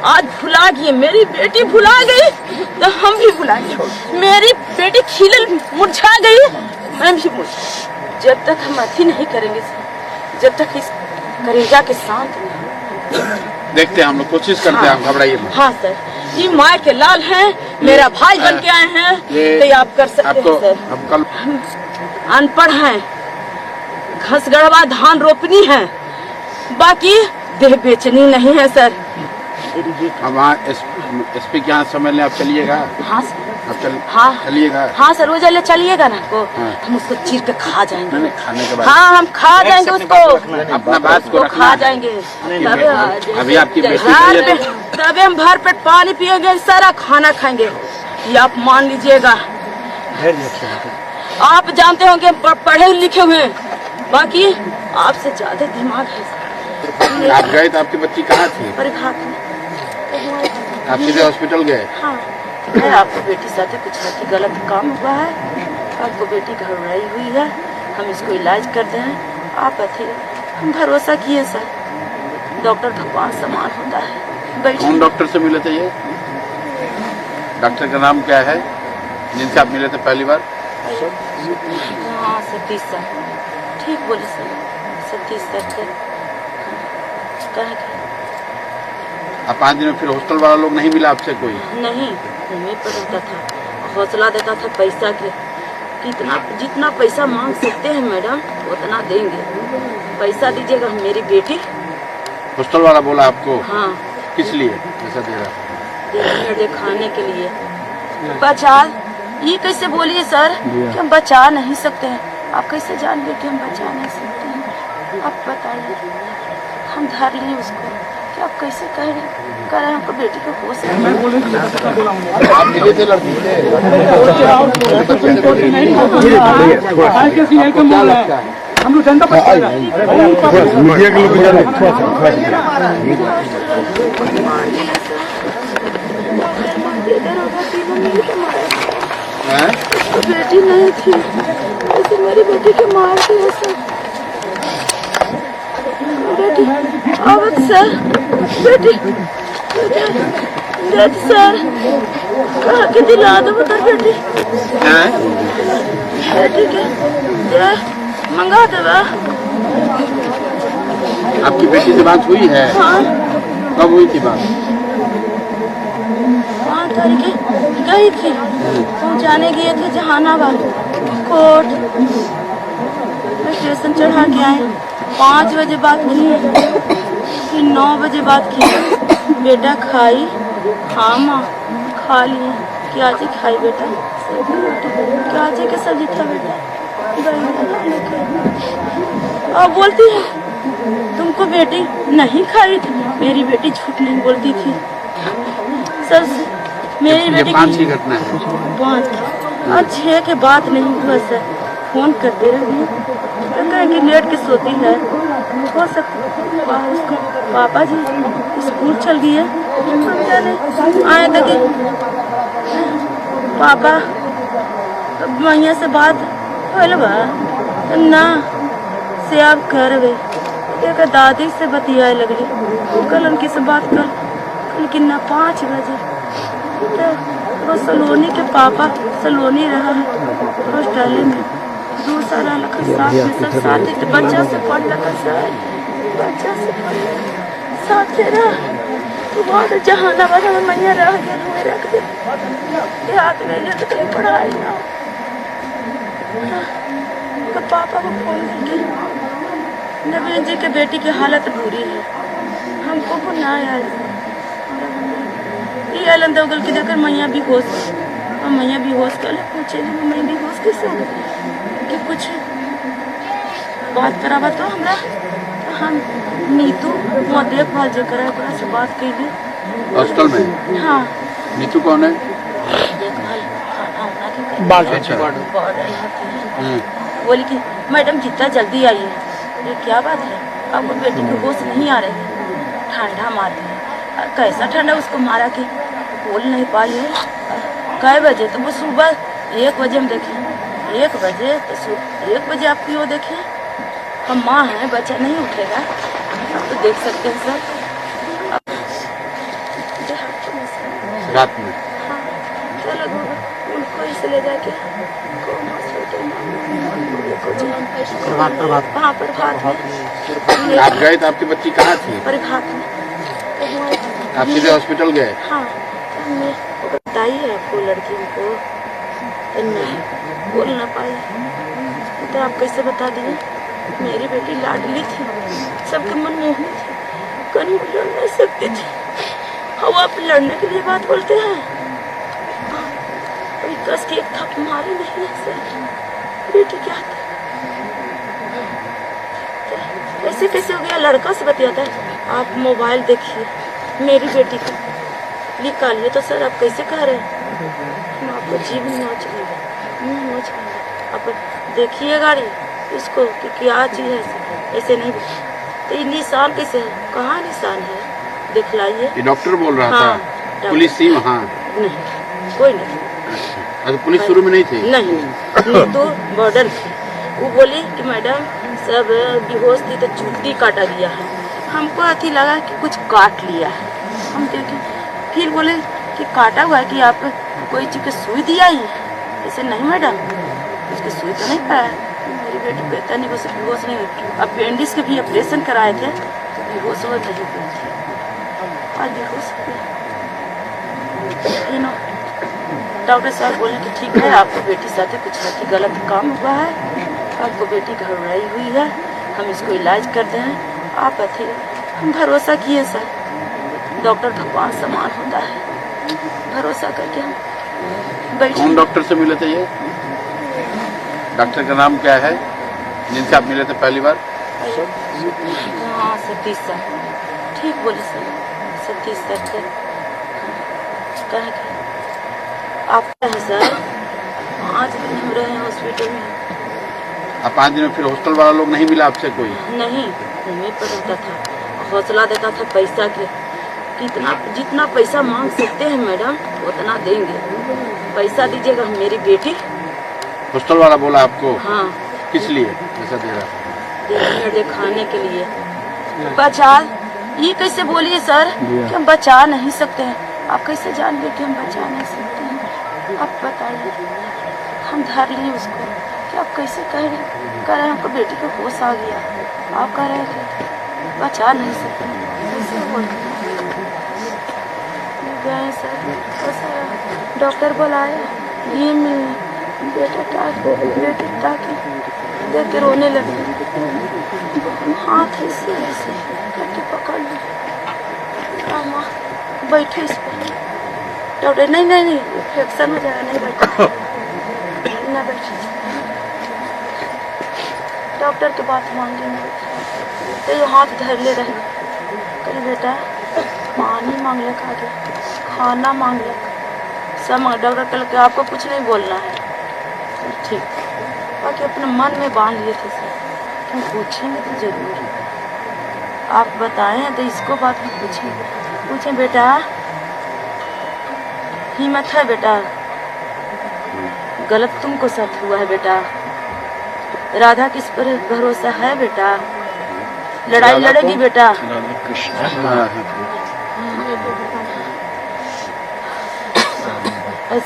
आज भुला गई, मेरी बेटी भुला गई तो हम भी भुलाएंगे। मेरी बेटी खिलल मुरझा गई, मैं भी जब तक हम अथी नहीं करेंगे, जब तक इस करेजा के शांत नहीं। देखते हैं हम लोग, कोशिश करते हैं, हम घबराइए मत। हाँ सर, ये माँ के लाल हैं, मेरा भाई बन के आए हैं, तो आप कर सकते हैं सर। हम कल अनपढ़ हैं, घसगड़वा धान रोपनी है, बाकी देह बेचनी नहीं है सर। हम एसपी के यहाँ समय लें, आप चलिएगा? हाँ सर, आप चलिएगा? हाँ सर, वो जल्दी चलिएगा ना को, हम उसको चीर के खा जाएंगे। नहीं, खाने के बाद हाँ, हम खा जाएंगे उसको, अपना बात को खा जाएंगे। अभी आपकी तभी हम भर पेट पानी पिएंगे, सारा खाना खाएंगे, ये आप मान लीजिएगा। आप जानते होंगे पढ़े लिखे हुए, बाकी आपसे ज्यादा दिमाग है। आप गए तो आपकी बच्ची कहाँ थी? आप सीधे हॉस्पिटल गए? हाँ, आपको बेटी साथ कुछ गलत काम हुआ है, आपको बेटी घबराई हुई है, हम इसको इलाज करते हैं। आप हम भरोसा किए सर, डॉक्टर भगवान समान होता है। कौन डॉक्टर से मिले थे ये? डॉक्टर का नाम क्या है जिनसे आप मिले थे पहली बार? हाँ, सतीश सर, ठीक बोले सर, सतीश सर। आप 5 दिन में फिर हॉस्टल वाला लोग नहीं मिला आपसे कोई? नहीं, हमें पर रहता था, हौसला देता था पैसा के, कितना जितना पैसा मांग सकते हैं मैडम उतना देंगे, पैसा दीजिएगा। मेरी बेटी हॉस्टल वाला बोला आपको? हाँ। किस लिए पैसा दे रहा? दिखाने के लिए। बचा, ये कैसे बोलिए सर कि हम बचा नहीं सकते हैं? आप कैसे जान गए कि हम बचा नहीं सकते हैं? आप बताइए, हम धर लिए उसको, क्या आप कैसे कह रहे हैं हमको बेटी को होश है? आप मिले थे लड़की से? हम लोग जनता मीडिया के लोग बेटी नहीं थी, इसे मेरी बेटी के मार दिया सर। बेटी आवत सर, बेटी बेटी सर, कहा के दिला दो बता बेटी, बेटी के मंगा देवा। आपकी बेटी से बात हुई है? हाँ। कब हुई थी बात? 5 तारीख गई थी, पहुँचाने गए थे जहानाबाद कोर्ट, स्टेशन चढ़ा के आए। 5 बजे बात की, फिर 9 बजे बात की। बेटा खाई? हाँ माँ खा लिए। क्या जी खाई बेटा? क्या जी की सब्जी था बेटा? और बोलती है तुमको बेटी नहीं खाई थी। मेरी बेटी झूठ नहीं बोलती थी सर। मेरी बेटी 5 की घटना है। 5 और 6 के बात नहीं हुआ सर। फोन करते रहे तो कहेंगे लेट के सोती है, हो सकता उसको पापा जी स्कूल चल गई है, हम जाने आए तक पापा मैया से बात होल बा ना से आप कर गए। एक दादी से बतियाए लगली, कल उनकी से बात कल कि ना 5 बजे तो वो सलोनी के पापा सलोनी रहा है हॉस्टल में 2 साल साथ में सब साथ तो बच्चा से पढ़ लगा सर, बच्चा से साथ रहा तो बहुत जहानाबाद में मैया रह गया, हुए रख दे याद नहीं तो कहीं पढ़ाई ना। तो पापा को फोन करके नवीन जी के बेटी की हालत बुरी है, हमको को ना यार ये आलन दौगल की देखकर मैया भी होश, और मैया भी होश कर ले पूछे मैं भी होश कैसे हो कि कुछ बात करावा तो हमरा तो हम नीतू वहाँ देखभाल जो करा ओकरा से बात कैली हॉस्टल में। हाँ नीतू कौन है? देखभाल बोली कि मैडम जितना जल्दी आइए। ये क्या बात है, आपको बेटी की होश नहीं आ रही है, ठंडा मार दिया। कैसा ठंडा उसको मारा कि बोल नहीं पाई है। कै बजे तो वो सुबह 1 बजे हम देखें, 1 बजे तो 1 बजे आप क्यों देखें? हम माँ हैं, बच्चा नहीं उठेगा। आप तो देख सकते हैं सर। रात में? हाँ, क्या लगा होगा? उनको इसे ले जाके कौन हॉस्पिटल में कुछ वहाँ पर भात में आप गए तो आपकी बच्ची कहाँ थी? प्रभात में आप सीधे हॉस्पिटल गए? हाँ, हमने बताई है आपको लड़की को, तो नहीं बोल ना पाई। तो आप कैसे बता दिए? मेरी बेटी लाडली थी, सबके मन मोहनी थी, कहीं लड़ नहीं सकती थी। और आप लड़ने के लिए बात बोलते हैं? कोई कस की एक थप मारी नहीं है सर, बेटी क्या थी? ऐसे कैसे हो गया? लड़का से बतियाता है। आप मोबाइल देखिए, मेरी बेटी को निकालिए तो सर आप कैसे कह रहे हैं? हम आपको जीव नोच लेंगे, आप देखिए गाड़ी इसको कि क्या चीज़ है, ऐसे नहीं। तो ये निशान कैसे है? कहाँ निशान है? दिखलाइए। ये डॉक्टर बोल रहा हाँ, था? पुलिस थी वहाँ? नहीं, कोई नहीं। अच्छा, पुलिस शुरू में नहीं थी? नहीं, तो बॉर्डर थी। वो बोली कि मैडम सब बेहोश थी तो चुट्टी काटा गया है। हमको अथी लगा कि कुछ काट लिया है। हम देखे फिर बोले कि काटा हुआ है कि आप कोई चीज़ की सुई दिया ही? ऐसे नहीं मैडम, उसकी सुई तो नहीं पाया। मेरी बेटी कहता नहीं, बस बेहोश नहीं हुई। अपेंडिक्स के भी ऑपरेशन कराए थे तो बेहोश हो नहीं हुई थी, आज बेहोश हो गई। डॉक्टर साहब बोले कि ठीक है, आपको बेटी साथ कुछ गलत काम हुआ है, आपको बेटी घबराई हुई है, हम इसको इलाज करते हैं। आप अथी हम भरोसा किए सर, डॉक्टर भगवान समान होता है, भरोसा करके हम बैठे। कौन डॉक्टर से मिले थे ये? डॉक्टर का नाम क्या है जिनसे आप मिले थे पहली बार? हाँ, सतीश सर, ठीक बोले सर, सतीश सर थे। कहें आप हैं सर, 5 दिन हम रहे हॉस्पिटल में। आप 5 दिन में फिर हॉस्टल वाला लोग नहीं मिला आपसे कोई? नहीं, वहीं पर रहता था, हौसला देता था पैसा के, कितना जितना पैसा मांग सकते हैं मैडम उतना देंगे, पैसा दीजिएगा। मेरी बेटी हॉस्टल वाला बोला आपको? हाँ। किस लिए पैसा दे रहा? देखने दिखाने के लिए। बचा ये कैसे बोलिए सर कि हम बचा नहीं सकते हैं? आप कैसे जान गए कि हम बचा नहीं सकते हैं? आप बताइए, हम धर लिए उसको कि आप कैसे कह रहे हैं हमको बेटी को होश आ गया, आप कह रहे हैं बचा नहीं सकते, कैसे बोल गए सर? डॉक्टर बुलाए ये मिलने, बेटी ताकि देख के रोने लगे, हाथ ऐसे ऐसे करके पकड़ लिया, माँ बैठे इस पर। डॉक्टर नहीं नहीं नहीं इन्फेक्शन हो जाएगा, नहीं बैठे ना बैठे। डॉक्टर के बात मांगे नहीं तो ये हाथ धर ले रहे, कल बेटा पानी मांग ले, खा के खाना मांग ले, सब मांग। डॉक्टर कल के आपको कुछ नहीं बोलना है, ठीक। बाकी अपने मन में बांध लिए थे सर, हम पूछेंगे तो जरूर, आप बताएं तो इसको बात में पूछें बेटा, हिम्मत है बेटा, गलत तुमको साथ हुआ है बेटा, राधा किस पर भरोसा है बेटा, लड़ाई लड़ेगी बेटा।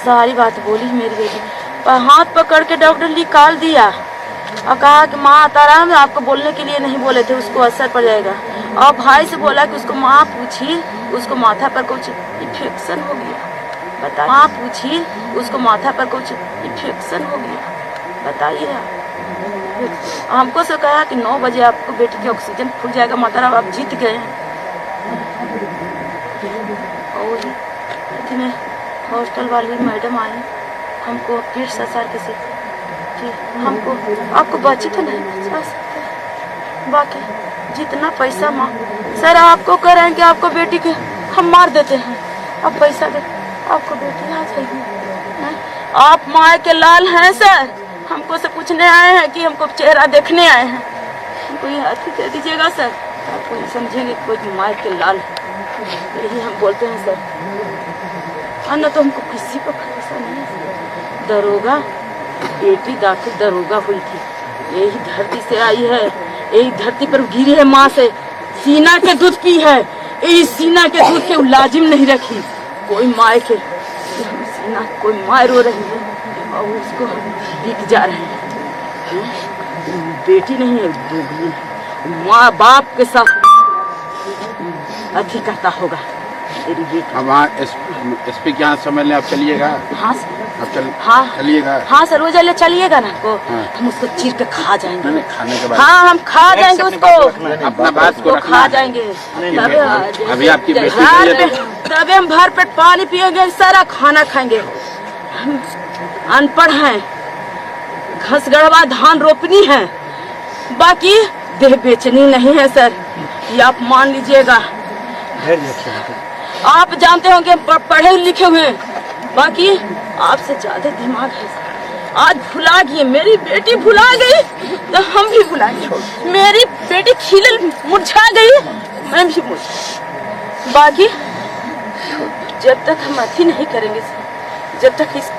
सारी बात बोली मेरी बेटी, पर हाथ पकड़ के डॉक्टर निकाल दिया और कहा कि माँ ताराम आपको बोलने के लिए नहीं बोले थे, उसको असर पड़ जाएगा। और भाई से बोला कि उसको माँ पूछी, उसको माथा पर कुछ इन्फेक्शन हो गया, बता। माँ पूछी उसको माथा पर कुछ इन्फेक्शन हो गया, बताइए आप। हमको से कहा कि 9 बजे आपको बेटी की ऑक्सीजन खुल जाएगा, माता आप जीत गए हैं। और इतने हॉस्टल वाली मैडम आई, हमको फिर ससुर के से कि हमको आपको बच्ची तो नहीं बचा सकते, बाकी जितना पैसा मांग सर आपको कह रहे हैं कि आपको बेटी के हम मार देते हैं, आप पैसा दे, आपको बेटी आ जाएगी। आप माँ के लाल हैं सर, हमको से पूछने आए हैं कि हमको चेहरा देखने आए हैं, हमको ये अथी दे दीजिएगा सर, आपको समझेंगे कोई माँ के लाल, यही हम बोलते हैं सर। अन्य तो हमको किसी पर भरोसा नहीं है। दरोगा बेटी दाखिल दरोगा हुई थी, यही धरती से आई है, यही धरती पर गिरी है, माँ से सीना के दूध पी है, यही सीना के दूध के लाजिम नहीं रखी, कोई माए के ना कोई माए रो रही है और उसको बिक जा रहे हैं। बेटी नहीं है, दोगली माँ बाप के साथ अथी करता होगा तेरी बेटी। अब वहाँ एसपी के यहाँ समय ले आप चलिएगा। हाँ सर, अब हाँ चलिएगा। हाँ सर, वो जल्दी चलिएगा ना को हाँ। हम उसको चीर के खा जाएंगे। नहीं, खाने के बाद हाँ हम खा जाएंगे उसको, अपना बात को वो रखना खा है। जाएंगे। अभी आपकी बेटी तभी हम भर पेट पानी पिएंगे, सारा खाना खाएंगे। हम अनपढ़ हैं, घसगड़वा धान रोपनी है, बाकी देह बेचनी नहीं है सर, ये आप मान लीजिएगा। आप जानते होंगे हम पढ़े लिखे हुए हैं, बाकी आपसे ज्यादा दिमाग है। आज भुला गई, मेरी बेटी भुला गई तो हम भी भुला गए। मेरी बेटी खिलल मुरझा गई, मैं भी मुरझा। बाकी जब तक हम अथी नहीं करेंगे, जब तक इस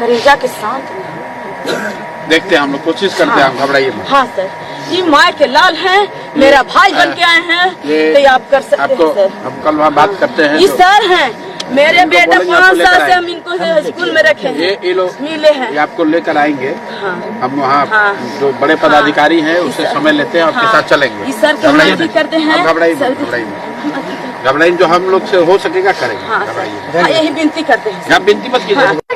करेजा के शांत नहीं। देखते हैं, हम लोग कोशिश करते हैं, आप घबराइए मत। हाँ सर, ये माँ के लाल हैं, मेरा भाई बन के आए हैं, तो ये आप कर सकते हैं सर। हम कल वहाँ बात करते हैं। ये सर हैं, मेरे बेटा 5 साल से हम इनको हाँ। स्कूल में रखे हैं, ये लोग मिले हैं। ये आपको लेकर आएंगे। हाँ। हम वहाँ हाँ। जो बड़े पदाधिकारी हैं उससे समय लेते हैं, आपके साथ चलेंगे। इस सर के घबराइए हम नहीं। करते हैं, आप घबराइए मत, घबराइए जो हम लोग से हो सकेगा करेंगे। हाँ घबराइए सर, हाँ, यही विनती करते हैं। आप विनती मत कीजिए।